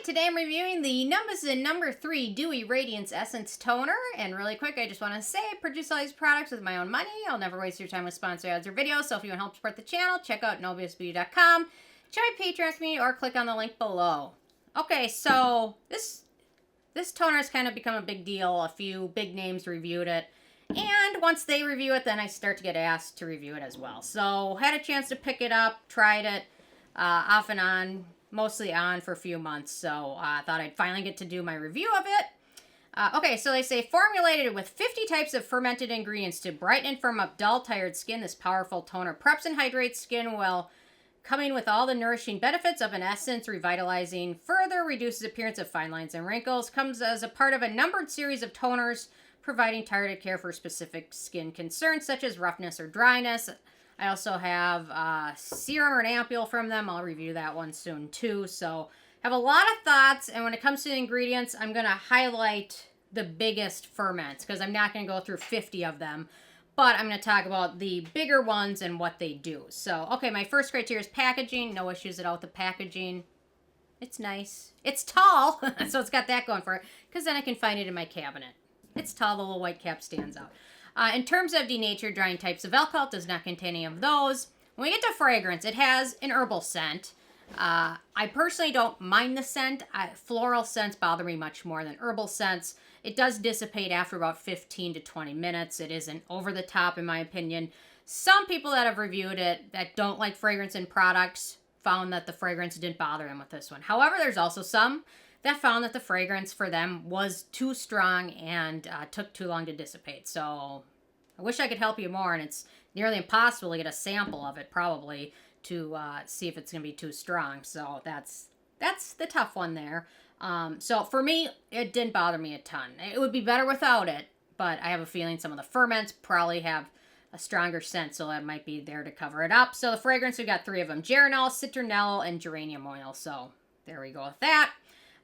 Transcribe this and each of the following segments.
today I'm reviewing the Numbuzin number 3 Dewy Radiance Essence Toner. And really quick, I just want to say I produce all these products with my own money. I'll never waste your time with sponsor ads or videos. So if you want to help support the channel, check out nobusbeauty.com, check my Patreon community, or click on the link below. Okay, so this toner has kind of become a big deal. A few big names reviewed it. And once they review it, then I start to get asked to review it as well. So had a chance to pick it up, tried it off and on, mostly on for a few months. So I thought I'd finally get to do my review of it. Okay, so they say formulated with 50 types of fermented ingredients to brighten and firm up dull, tired skin. This powerful toner preps and hydrates skin while coming with all the nourishing benefits of an essence, revitalizing, further reduces appearance of fine lines and wrinkles, comes as a part of a numbered series of toners providing targeted care for specific skin concerns such as roughness or dryness. I also have serum or an ampule from them. I'll review that one soon too. So have a lot of thoughts, and when it comes to the ingredients, I'm going to highlight the biggest ferments because I'm not going to go through 50 of them, but I'm going to talk about the bigger ones and what they do. So, okay, my first criteria is packaging. No issues at all with the packaging. It's nice. It's tall, so it's got that going for it because then I can find it in my cabinet. It's tall, the little white cap stands out. In terms of denatured drying types of alcohol, it does not contain any of those. When we get to fragrance, it has an herbal scent. I personally don't mind the scent. Floral scents bother me much more than herbal scents. It does dissipate after about 15 to 20 minutes. It isn't over the top, in my opinion. Some people that have reviewed it that don't like fragrance in products found that the fragrance didn't bother them with this one. However, there's also some that found that the fragrance for them was too strong and took too long to dissipate. So I wish I could help you more, and it's nearly impossible to get a sample of it probably to see if it's going to be too strong. So that's the tough one there. So for me, it didn't bother me a ton. It would be better without it, but I have a feeling some of the ferments probably have a stronger scent, so that might be there to cover it up. So the fragrance, we've got 3 of them: geranol, citronelle, and geranium oil. So there we go with that.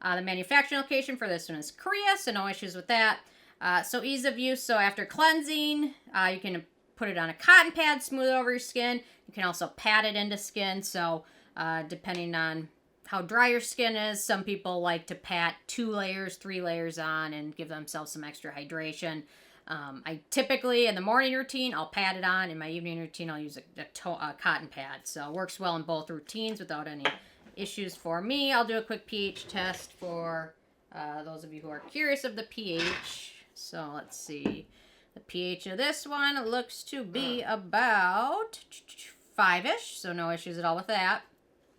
The manufacturing location for this one is Korea, so no issues with that. So ease of use, so after cleansing, you can put it on a cotton pad, smooth over your skin. You can also pat it into skin, so depending on how dry your skin is, some people like to pat 2 layers, 3 layers on and give themselves some extra hydration. I typically, in the morning routine, I'll pat it on. In my evening routine, I'll use a cotton pad. So it works well in both routines without any issues for me. I'll do a quick pH test for those of you who are curious of the pH. So let's see. The pH of this one looks to be about 5-ish, so no issues at all with that.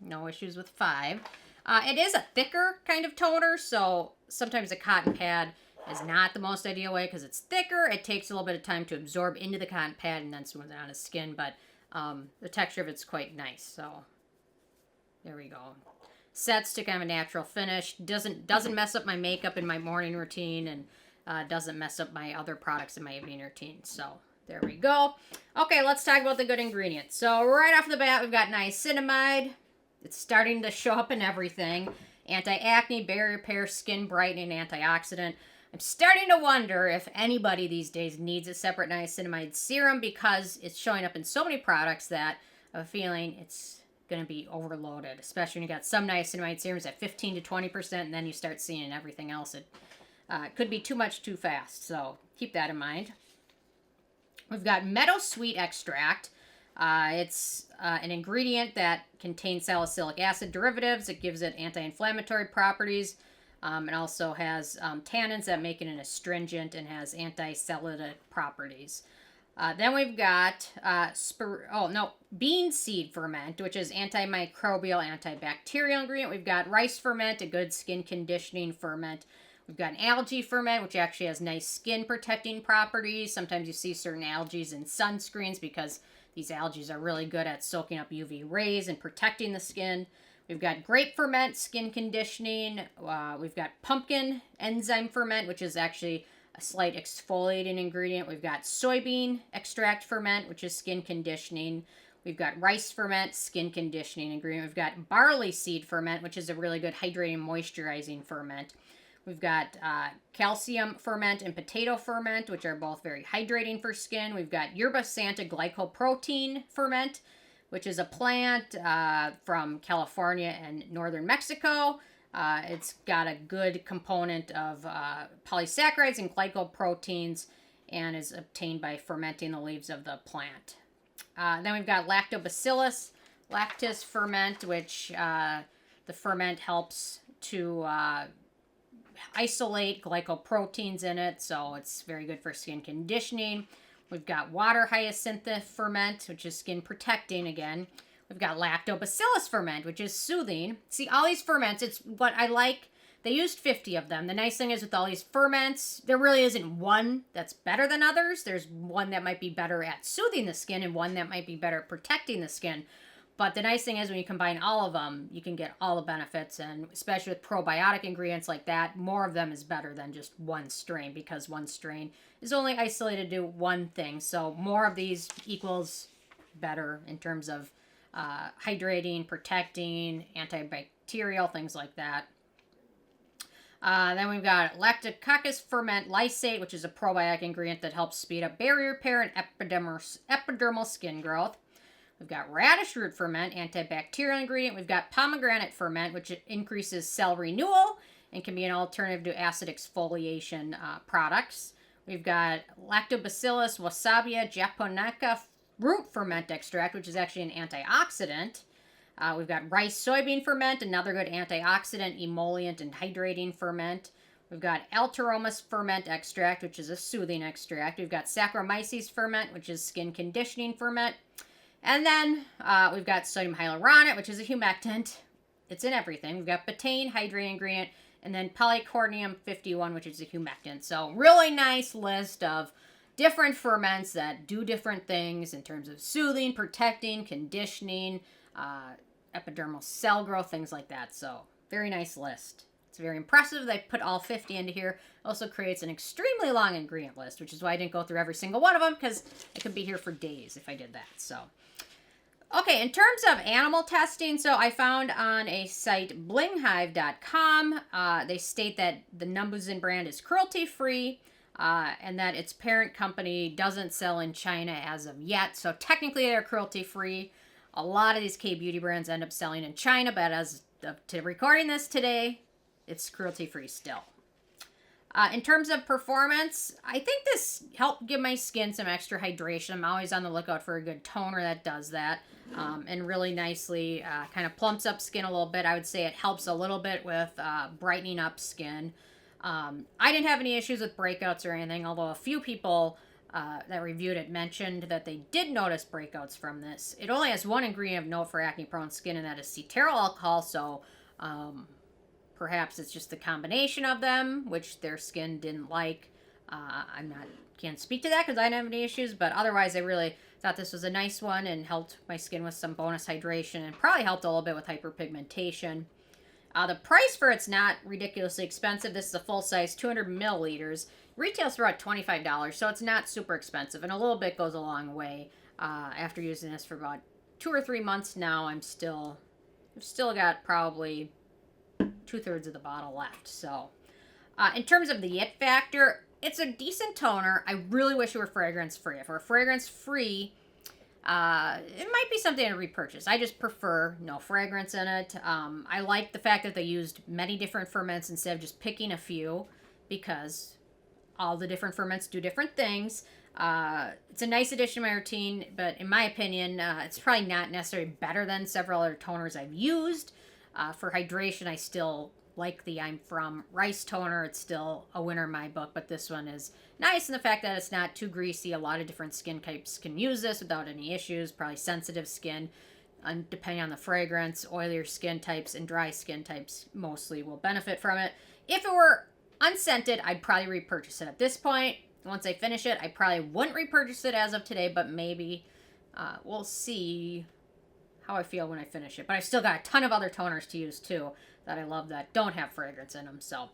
No issues with 5. It is a thicker kind of toner, so sometimes a cotton pad is not the most ideal way because it's thicker. It takes a little bit of time to absorb into the cotton pad and then smooth it on the skin, but the texture of it's quite nice, so there we go. Sets to kind of a natural finish. Doesn't mess up my makeup in my morning routine, and doesn't mess up my other products in my evening routine. So there we go. Okay, let's talk about the good ingredients. So right off the bat, we've got niacinamide. It's starting to show up in everything. Anti-acne, barrier repair, skin brightening, antioxidant. I'm starting to wonder if anybody these days needs a separate niacinamide serum because it's showing up in so many products that I have a feeling it's going to be overloaded, especially when you got some niacinamide serums at 15 to 20%, and then you start seeing everything else. It could be too much too fast, so keep that in mind. We've got meadowsweet extract. It's an ingredient that contains salicylic acid derivatives. It gives it anti-inflammatory properties. It also has tannins that make it an astringent and has anti-cellulitic properties. Then we've got bean seed ferment, which is antimicrobial, antibacterial ingredient. We've got rice ferment, a good skin conditioning ferment. We've got an algae ferment, which actually has nice skin protecting properties. Sometimes you see certain algae in sunscreens because these algae are really good at soaking up UV rays and protecting the skin. We've got grape ferment, skin conditioning. We've got pumpkin enzyme ferment, which is actually a slight exfoliating ingredient. We've got soybean extract ferment, which is skin conditioning. We've got rice ferment, skin conditioning ingredient. We've got barley seed ferment, which is a really good hydrating, moisturizing ferment. We've got calcium ferment and potato ferment, which are both very hydrating for skin. We've got yerba santa glycoprotein ferment, which is a plant from California and northern Mexico. It's got a good component of polysaccharides and glycoproteins and is obtained by fermenting the leaves of the plant. Then we've got Lactobacillus lactis ferment, which the ferment helps to isolate glycoproteins in it, so it's very good for skin conditioning. We've got water hyacinth ferment, which is skin protecting again. We've got Lactobacillus ferment, which is soothing. See, all these ferments, it's what I like. They used 50 of them. The nice thing is with all these ferments, there really isn't one that's better than others. There's one that might be better at soothing the skin and one that might be better at protecting the skin. But the nice thing is when you combine all of them, you can get all the benefits. And especially with probiotic ingredients like that, more of them is better than just one strain, because one strain is only isolated to one thing. So more of these equals better in terms of hydrating, protecting, antibacterial, things like that. Then we've got Lactococcus ferment lysate, which is a probiotic ingredient that helps speed up barrier repair and epidermal skin growth. We've got radish root ferment, antibacterial ingredient. We've got pomegranate ferment, which increases cell renewal and can be an alternative to acid exfoliation products. We've got Lactobacillus wasabia japonica root ferment extract, which is actually an antioxidant. We've got rice soybean ferment, another good antioxidant, emollient, and hydrating ferment. We've got Alteromus ferment extract, which is a soothing extract. We've got Saccharomyces ferment, which is skin conditioning ferment. And then we've got sodium hyaluronate, which is a humectant. It's in everything. We've got betaine, hydrating ingredient, and then polycornium 51, which is a humectant. So really nice list of different ferments that do different things in terms of soothing, protecting, conditioning, epidermal cell growth, things like that. So very nice list. It's very impressive. They put all 50 into here. Also creates an extremely long ingredient list, which is why I didn't go through every single one of them, because I could be here for days if I did that. So, okay, in terms of animal testing, so I found on a site, blinghive.com, they state that the Numbuzin brand is cruelty-free, and that its parent company doesn't sell in China as of yet. So technically they're cruelty-free. A lot of these K-beauty brands end up selling in China, but as of to recording this today, it's cruelty-free still. In terms of performance, I think this helped give my skin some extra hydration. I'm always on the lookout for a good toner that does that, and really nicely kind of plumps up skin a little bit. I would say it helps a little bit with brightening up skin. I didn't have any issues with breakouts or anything, although a few people that reviewed it mentioned that they did notice breakouts from this. It only has one ingredient of note for acne-prone skin, and that is cetearyl alcohol, so perhaps it's just the combination of them, which their skin didn't like. Can't speak to that because I didn't have any issues, but otherwise I really thought this was a nice one and helped my skin with some bonus hydration and probably helped a little bit with hyperpigmentation. The price for it's not ridiculously expensive. This is a full size 200 milliliters. Retails for about $25, so it's not super expensive, and a little bit goes a long way. After using this for about 2 or 3 months now, I've still got probably 2/3 of the bottle left. So, in terms of the it factor, it's a decent toner. I really wish it were fragrance-free. If it were fragrance-free, it might be something to repurchase. I just prefer no fragrance in it. I like the fact that they used many different ferments instead of just picking a few, because all the different ferments do different things. It's a nice addition to my routine, but in my opinion, it's probably not necessarily better than several other toners I've used. For hydration, I still like the I'm From Rice toner. It's still a winner in my book, but this one is nice in the fact that it's not too greasy. A lot of different skin types can use this without any issues. Probably sensitive skin, depending on the fragrance. Oilier skin types and dry skin types mostly will benefit from it. If it were unscented, I'd probably repurchase it at this point. Once I finish it, I probably wouldn't repurchase it as of today, but maybe we'll see how I feel when I finish it. But I've still got a ton of other toners to use too that I love that don't have fragrance in them. So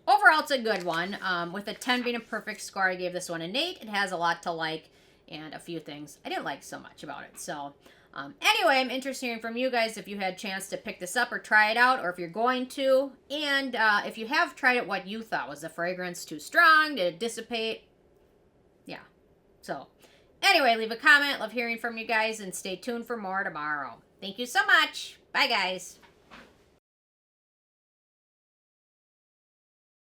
overall, it's a good one. With a 10 being a perfect score, I gave this one an 8. It has a lot to like and a few things I didn't like so much about it. So anyway, I'm interested in hearing from you guys if you had a chance to pick this up or try it out, or if you're going to. And if you have tried it, what you thought. Was the fragrance too strong? Did it dissipate? Yeah. So anyway, leave a comment. Love hearing from you guys, and stay tuned for more tomorrow. Thank you so much. Bye, guys.